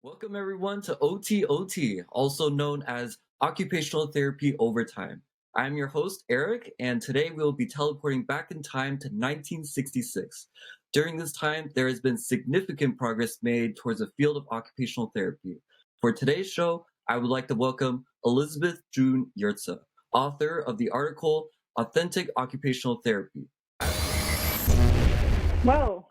Welcome everyone to OTOT, also known as Occupational Therapy Overtime. I'm your host, Eric, and today we will be teleporting back in time to 1966. During this time, there has been significant progress made towards the field of occupational therapy. For today's show, I would like to welcome Elizabeth June Yurtsa, author of the article Authentic Occupational Therapy. Whoa,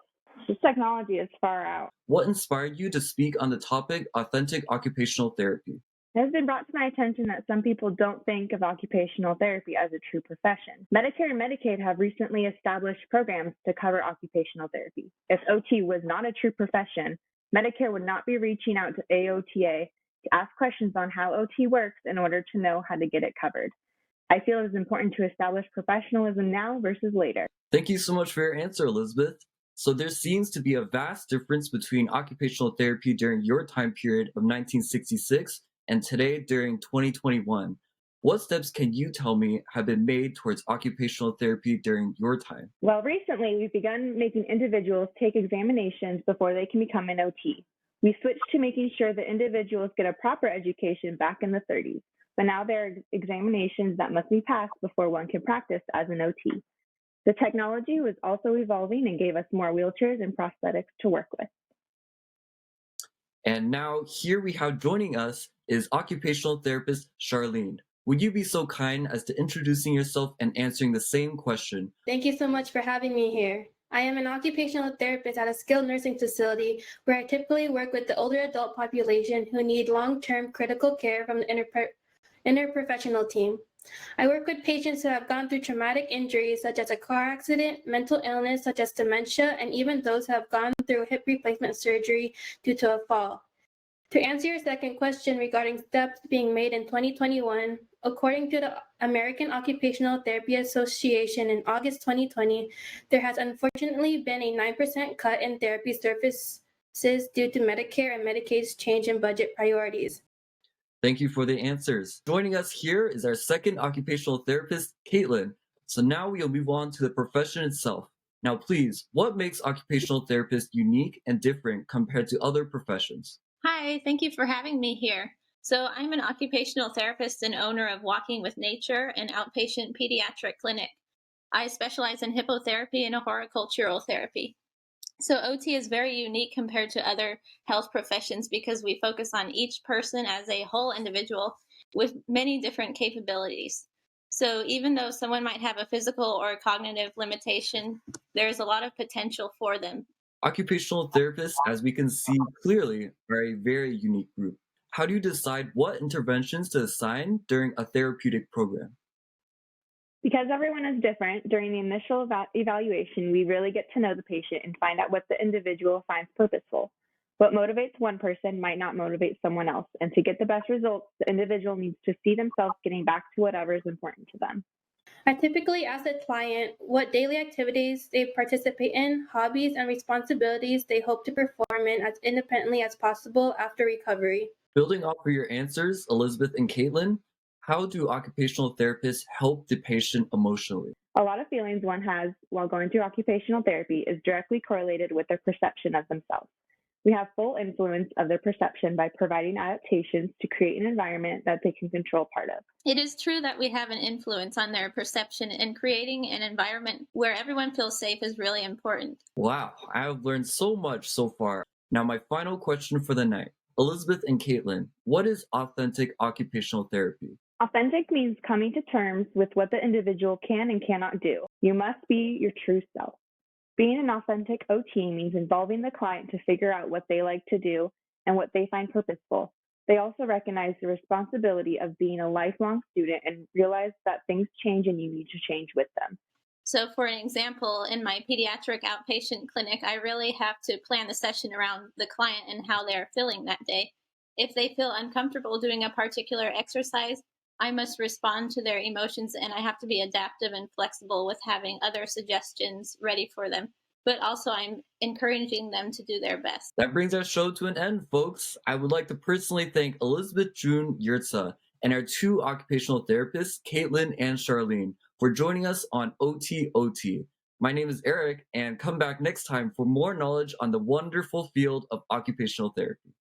this technology is far out. What inspired you to speak on the topic Authentic Occupational Therapy? It has been brought to my attention that some people don't think of occupational therapy as a true profession. Medicare and Medicaid have recently established programs to cover occupational therapy. If OT was not a true profession, Medicare would not be reaching out to AOTA to ask questions on how OT works in order to know how to get it covered. I feel it is important to establish professionalism now versus later. Thank you so much for your answer, Elizabeth. So there seems to be a vast difference between occupational therapy during your time period of 1966 and today during 2021. What steps can you tell me have been made towards occupational therapy during your time? Well, recently we've begun making individuals take examinations before they can become an OT. We switched to making sure that individuals get a proper education back in the 30s, but now there are examinations that must be passed before one can practice as an OT. The technology was also evolving and gave us more wheelchairs and prosthetics to work with. And now here we have joining us is occupational therapist Charlene. Would you be so kind as to introducing yourself and answering the same question? Thank you so much for having me here. I am an occupational therapist at a skilled nursing facility where I typically work with the older adult population who need long-term critical care from the interprofessional team. I work with patients who have gone through traumatic injuries such as a car accident, mental illness such as dementia, and even those who have gone through hip replacement surgery due to a fall. To answer your second question regarding steps being made in 2021, according to the American Occupational Therapy Association in August 2020, there has unfortunately been a 9% cut in therapy services due to Medicare and Medicaid's change in budget priorities. Thank you for the answers. Joining us here is our second occupational therapist, Caitlin. So now we'll move on to the profession itself. Now please, what makes occupational therapists unique and different compared to other professions? Hi, thank you for having me here. So I'm an occupational therapist and owner of Walking with Nature, an outpatient pediatric clinic. I specialize in hippotherapy and horticultural therapy. So OT is very unique compared to other health professions because we focus on each person as a whole individual with many different capabilities. So even though someone might have a physical or cognitive limitation, there's a lot of potential for them. Occupational therapists, as we can see clearly, are a very unique group. How do you decide what interventions to assign during a therapeutic program? Because everyone is different, during the initial evaluation, we really get to know the patient and find out what the individual finds purposeful. What motivates one person might not motivate someone else, and to get the best results, the individual needs to see themselves getting back to whatever is important to them. I typically ask the client what daily activities they participate in, hobbies, and responsibilities they hope to perform in as independently as possible after recovery. Building off of your answers, Elizabeth and Caitlin, how do occupational therapists help the patient emotionally? A lot of feelings one has while going through occupational therapy is directly correlated with their perception of themselves. We have full influence of their perception by providing adaptations to create an environment that they can control part of. It is true that we have an influence on their perception, and creating an environment where everyone feels safe is really important. Wow, I have learned so much so far. Now my final question for the night. Elizabeth and Caitlin, what is authentic occupational therapy? Authentic means coming to terms with what the individual can and cannot do. You must be your true self. Being an authentic OT means involving the client to figure out what they like to do and what they find purposeful. They also recognize the responsibility of being a lifelong student and realize that things change and you need to change with them. So for an example, in my pediatric outpatient clinic, I really have to plan the session around the client and how they're feeling that day. If they feel uncomfortable doing a particular exercise, I must respond to their emotions, and I have to be adaptive and flexible with having other suggestions ready for them. But also I'm encouraging them to do their best. That brings our show to an end, folks. I would like to personally thank Elizabeth June Yurtsa and our two occupational therapists, Caitlin and Charlene, for joining us on OTOT. My name is Eric, and come back next time for more knowledge on the wonderful field of occupational therapy.